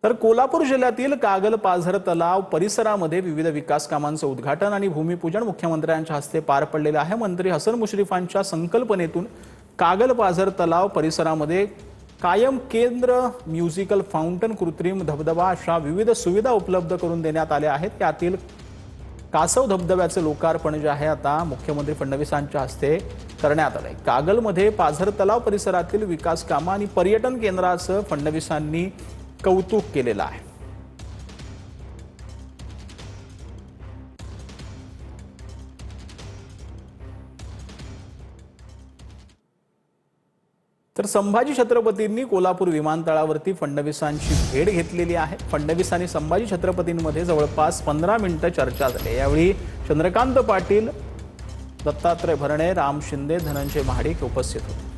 तर कोल्हापूर जिल्ह्यातील कागल पाझर तलाव परिसरामध्ये विविध विकास कामांचं उद्घाटन आणि भूमिपूजन मुख्यमंत्र्यांच्या हस्ते पार पडलेलं आहे। मंत्री हसन मुश्रीफांच्या संकल्पनेतून कागल पाझर तलाव परिसरामध्ये कायम केंद्र, म्युझिकल फाउंटन, कृत्रिम धबधबा अशा विविध सुविधा उपलब्ध करून देण्यात आल्या आहेत। त्यातील कासव धबधब्याचे लोकार्पण जे आहे आता मुख्यमंत्री फडणवीसांच्या हस्ते करण्यात आले। कागलमध्ये पाझर तलाव परिसरातील विकास कामं आणि पर्यटन केंद्राचं फडणवीसांनी कौतुक केलेलं आहे। तर संभाजी छत्रपतींनी कोल्हापूर विमानतळावरती फडणवीसांची भेट घेतलेली आहे। फडणवीस आणि संभाजी छत्रपतींमध्ये जवळपास 15 मिनिटं चर्चा झाली। यावेळी चंद्रकांत पाटील, दत्तात्रय भरणे, राम शिंदे, धनंजय महाडिक उपस्थित होते।